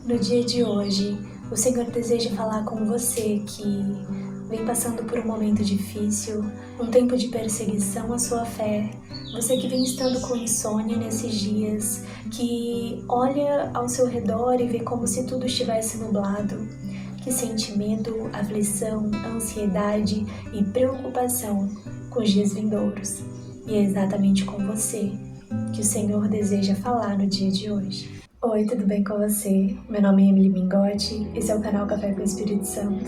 No dia de hoje, o Senhor deseja falar com você que vem passando por um momento difícil, um tempo de perseguição à sua fé, você que vem estando com insônia nesses dias, que olha ao seu redor e vê como se tudo estivesse nublado, que sente medo, aflição, ansiedade e preocupação com os dias vindouros. E é exatamente com você que o Senhor deseja falar no dia de hoje. Oi, tudo bem com você? Meu nome é Emily Mingotti, esse é o canal Café com o Espírito Santo.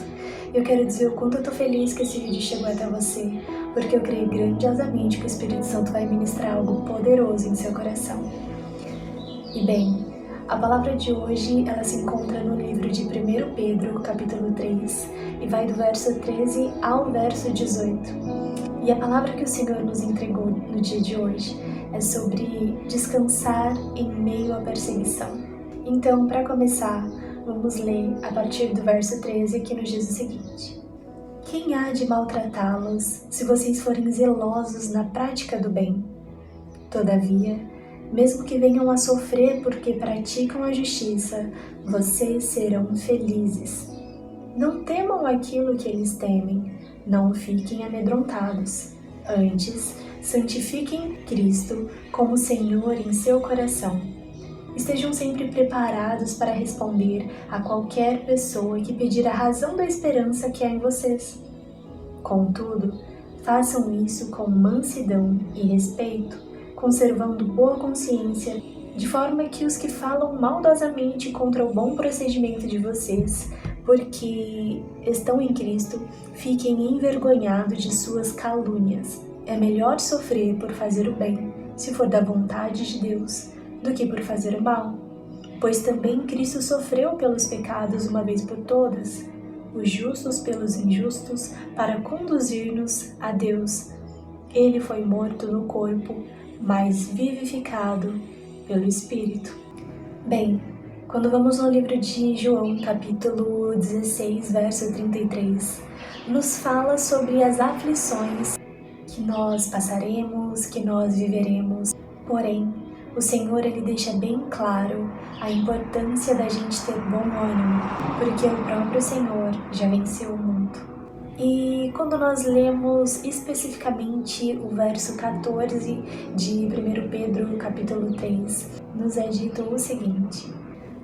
Eu quero dizer o quanto eu tô feliz que esse vídeo chegou até você, porque eu creio grandiosamente que o Espírito Santo vai ministrar algo poderoso em seu coração. E bem, a palavra de hoje, ela se encontra no livro de 1 Pedro, capítulo 3, e vai do verso 13 ao verso 18. E a palavra que o Senhor nos entregou no dia de hoje é sobre descansar em meio à perseguição. Então, para começar, vamos ler a partir do verso 13, que nos diz o seguinte: Quem há de maltratá-los se vocês forem zelosos na prática do bem? Todavia, mesmo que venham a sofrer porque praticam a justiça, vocês serão felizes. Não temam aquilo que eles temem, não fiquem amedrontados. Antes, santifiquem Cristo como Senhor em seu coração. Estejam sempre preparados para responder a qualquer pessoa que pedir a razão da esperança que há em vocês. Contudo, façam isso com mansidão e respeito, conservando boa consciência, de forma que os que falam maldosamente contra o bom procedimento de vocês, porque estão em Cristo, fiquem envergonhados de suas calúnias. É melhor sofrer por fazer o bem, se for da vontade de Deus, do que por fazer o mal. Pois também Cristo sofreu pelos pecados uma vez por todas, os justos pelos injustos, para conduzir-nos a Deus. Ele foi morto no corpo, mas vivificado pelo Espírito. Bem, quando vamos no livro de João, capítulo 16, verso 33, nos fala sobre as aflições que nós passaremos, que nós viveremos. Porém, o Senhor ele deixa bem claro a importância da gente ter bom ânimo, porque o próprio Senhor já venceu o mundo. E quando nós lemos especificamente o verso 14 de 1 Pedro, capítulo 3, nos é dito o seguinte: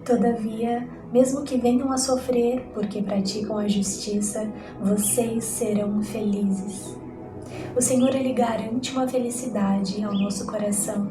Todavia, mesmo que venham a sofrer porque praticam a justiça, vocês serão felizes. O Senhor ele garante uma felicidade ao nosso coração,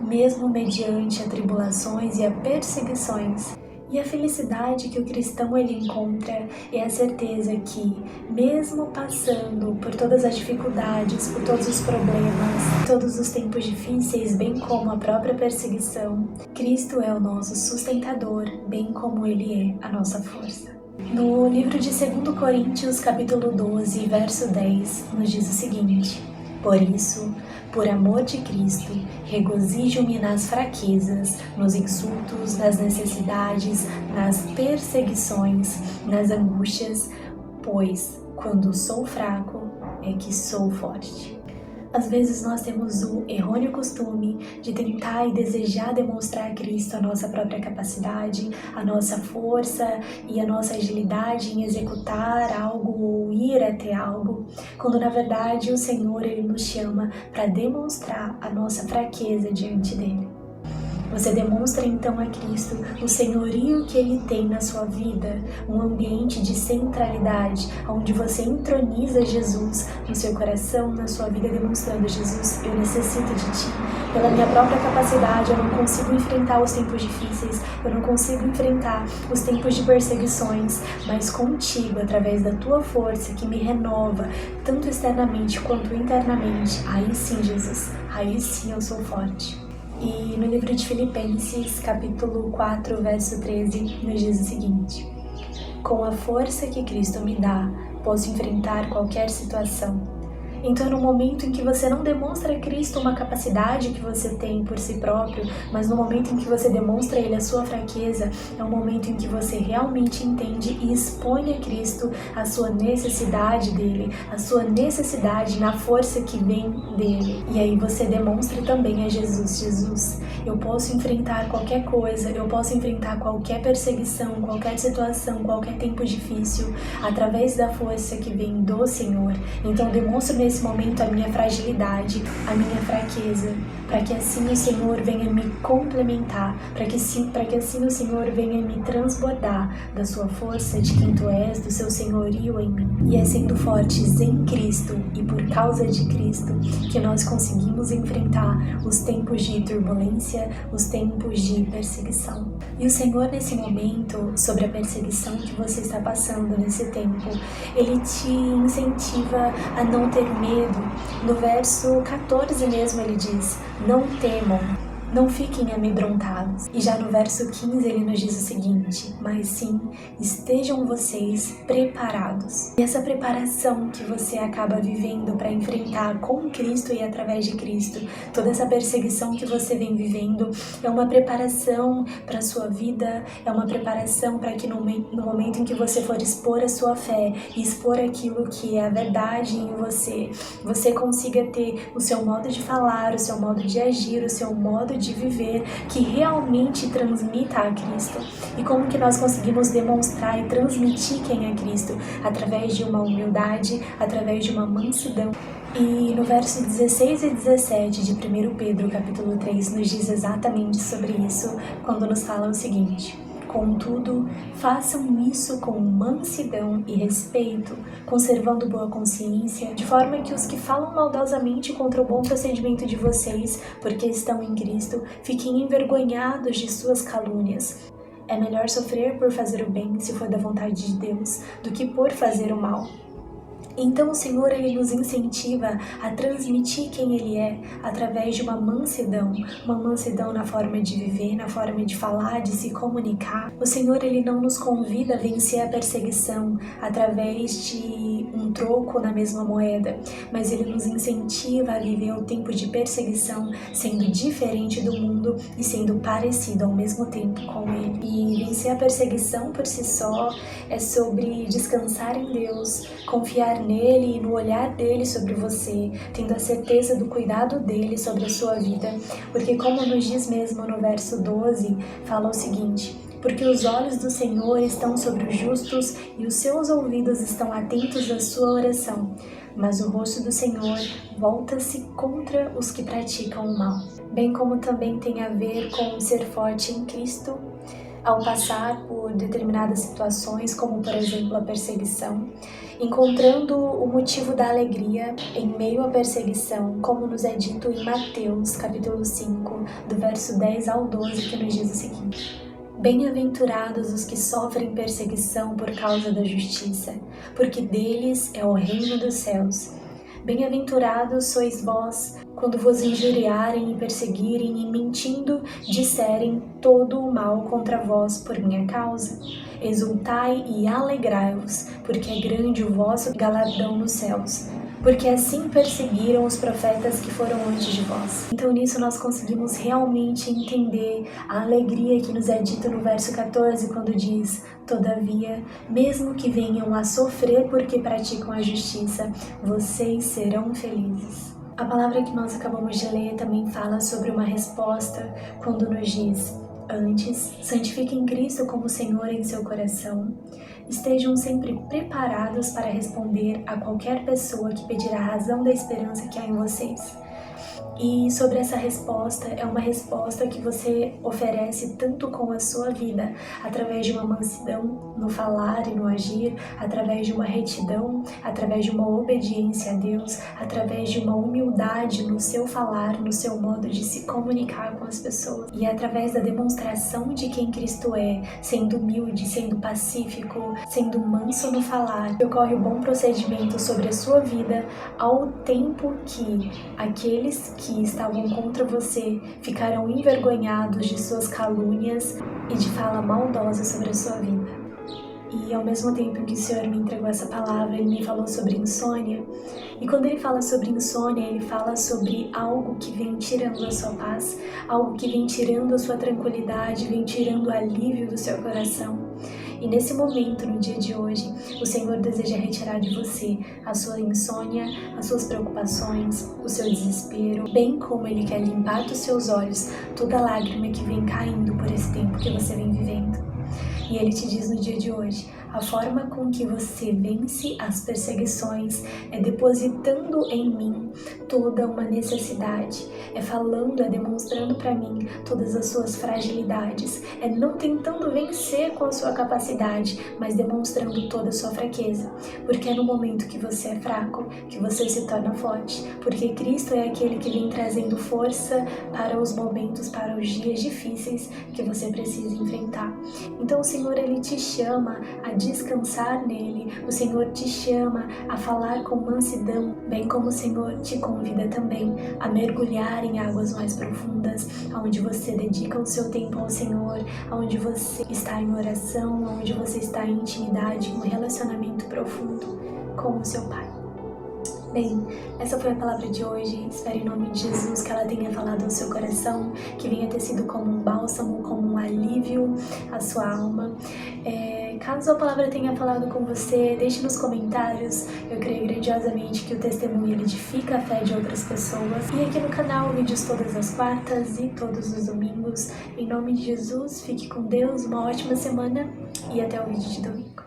mesmo mediante as tribulações e as perseguições. E a felicidade que o cristão ele encontra é a certeza que, mesmo passando por todas as dificuldades, por todos os problemas, todos os tempos difíceis, bem como a própria perseguição, Cristo é o nosso sustentador, bem como Ele é a nossa força. No livro de 2 Coríntios, capítulo 12, verso 10, nos diz o seguinte: Por isso, por amor de Cristo, regozijo-me nas fraquezas, nos insultos, nas necessidades, nas perseguições, nas angústias, pois, quando sou fraco, é que sou forte. Às vezes nós temos o errôneo costume de tentar e desejar demonstrar a Cristo a nossa própria capacidade, a nossa força e a nossa agilidade em executar algo ou ir até algo, quando na verdade o Senhor ele nos chama para demonstrar a nossa fraqueza diante dele. Você demonstra então a Cristo o senhorio que Ele tem na sua vida, um ambiente de centralidade, onde você entroniza Jesus no seu coração, na sua vida, demonstrando: Jesus, eu necessito de Ti. Pela minha própria capacidade, eu não consigo enfrentar os tempos difíceis, eu não consigo enfrentar os tempos de perseguições, mas contigo, através da Tua força que me renova, tanto externamente quanto internamente, aí sim, Jesus, aí sim eu sou forte. E no livro de Filipenses, capítulo 4, verso 13, nos diz o seguinte: Com a força que Cristo me dá, posso enfrentar qualquer situação. Então, no momento em que você não demonstra a Cristo uma capacidade que você tem por si próprio, mas no momento em que você demonstra a Ele a sua fraqueza, é um momento em que você realmente entende e expõe a Cristo a sua necessidade dele, a sua necessidade na força que vem dele. E aí você demonstra também a Jesus: Jesus, eu posso enfrentar qualquer coisa, eu posso enfrentar qualquer perseguição, qualquer situação, qualquer tempo difícil, através da força que vem do Senhor. Então demonstro nesse momento a minha fragilidade, a minha fraqueza, para que assim o Senhor venha me complementar, para que assim o Senhor venha me transbordar da sua força, de quem tu és, do seu senhorio em mim. E é sendo fortes em Cristo e por causa de Cristo que nós conseguimos enfrentar os tempos de turbulência, os tempos de perseguição. E o Senhor, nesse momento, sobre a perseguição que você está passando nesse tempo, Ele te incentiva a não ter medo. No verso 14 mesmo ele diz: não temam, não fiquem amedrontados. E já no verso 15 ele nos diz o seguinte: mas sim, estejam vocês preparados. E essa preparação que você acaba vivendo para enfrentar com Cristo e através de Cristo, toda essa perseguição que você vem vivendo, é uma preparação para a sua vida, é uma preparação para que no momento em que você for expor a sua fé e expor aquilo que é a verdade em você, você consiga ter o seu modo de falar, o seu modo de agir, o seu modo de viver que realmente transmita a Cristo. E como que nós conseguimos demonstrar e transmitir quem é Cristo? Através de uma humildade, através de uma mansidão. E no verso 16 e 17 de 1 Pedro capítulo 3 nos diz exatamente sobre isso, quando nos fala o seguinte: contudo, façam isso com mansidão e respeito, conservando boa consciência, de forma que os que falam maldosamente contra o bom procedimento de vocês, porque estão em Cristo, fiquem envergonhados de suas calúnias. É melhor sofrer por fazer o bem, se for da vontade de Deus, do que por fazer o mal. Então o Senhor, Ele nos incentiva a transmitir quem Ele é através de uma mansidão na forma de viver, na forma de falar, de se comunicar. O Senhor, Ele não nos convida a vencer a perseguição através de um troco na mesma moeda, mas Ele nos incentiva a viver o tempo de perseguição sendo diferente do mundo e sendo parecido ao mesmo tempo com Ele. E vencer a perseguição por si só é sobre descansar em Deus, confiar nele e no olhar dele sobre você, tendo a certeza do cuidado dele sobre a sua vida, porque como nos diz mesmo no verso 12, fala o seguinte: porque os olhos do Senhor estão sobre os justos e os seus ouvidos estão atentos à sua oração, mas o rosto do Senhor volta-se contra os que praticam o mal. Bem como também tem a ver com ser forte em Cristo, ao passar por determinadas situações, como por exemplo a perseguição, encontrando o motivo da alegria em meio à perseguição, como nos é dito em Mateus, capítulo 5, do verso 10 ao 12, que nos diz o seguinte: bem-aventurados os que sofrem perseguição por causa da justiça, porque deles é o reino dos céus. Bem-aventurados sois vós, quando vos injuriarem e perseguirem e mentindo disserem todo o mal contra vós por minha causa. Exultai e alegrai-vos, porque é grande o vosso galardão nos céus, porque assim perseguiram os profetas que foram antes de vós. Então nisso nós conseguimos realmente entender a alegria que nos é dita no verso 14, quando diz: todavia, mesmo que venham a sofrer porque praticam a justiça, vocês serão felizes. A palavra que nós acabamos de ler também fala sobre uma resposta quando nos diz: antes, santifiquem Cristo como Senhor em seu coração. Estejam sempre preparados para responder a qualquer pessoa que pedir a razão da esperança que há em vocês. E sobre essa resposta, é uma resposta que você oferece tanto com a sua vida, através de uma mansidão no falar e no agir, através de uma retidão, através de uma obediência a Deus, através de uma humildade no seu falar, no seu modo de se comunicar com as pessoas. E através da demonstração de quem Cristo é, sendo humilde, sendo pacífico, sendo manso no falar, ocorre o bom procedimento sobre a sua vida, ao tempo que aqueles que estavam contra você ficaram envergonhados de suas calúnias e de fala maldosa sobre a sua vida. E ao mesmo tempo em que o Senhor me entregou essa palavra, Ele me falou sobre insônia. E quando Ele fala sobre insônia, Ele fala sobre algo que vem tirando a sua paz, algo que vem tirando a sua tranquilidade, vem tirando o alívio do seu coração. E nesse momento, no dia de hoje, o Senhor deseja retirar de você a sua insônia, as suas preocupações, o seu desespero, bem como Ele quer limpar dos seus olhos toda lágrima que vem caindo por esse tempo que você vem vivendo. E Ele te diz no dia de hoje, a forma com que você vence as perseguições é depositando em mim toda uma necessidade, é falando, é demonstrando para mim todas as suas fragilidades, é não tentando vencer com a sua capacidade, mas demonstrando toda a sua fraqueza, porque é no momento que você é fraco que você se torna forte, porque Cristo é aquele que vem trazendo força para os momentos, para os dias difíceis que você precisa enfrentar. Então o Senhor, Ele te chama a descansar nele, o Senhor te chama a falar com mansidão, bem como o Senhor te convida também a mergulhar em águas mais profundas, onde você dedica o seu tempo ao Senhor, onde você está em oração, onde você está em intimidade, em um relacionamento profundo com o seu Pai. Bem, essa foi a palavra de hoje. Espero em nome de Jesus que ela tenha falado ao seu coração, que venha ter sido como um bálsamo, como um alívio à sua alma. Caso a palavra tenha falado com você, deixe nos comentários. Eu creio grandiosamente que o testemunho ele edifica a fé de outras pessoas. E aqui no canal, vídeos todas as quartas e todos os domingos. Em nome de Jesus, fique com Deus, uma ótima semana e até o vídeo de domingo.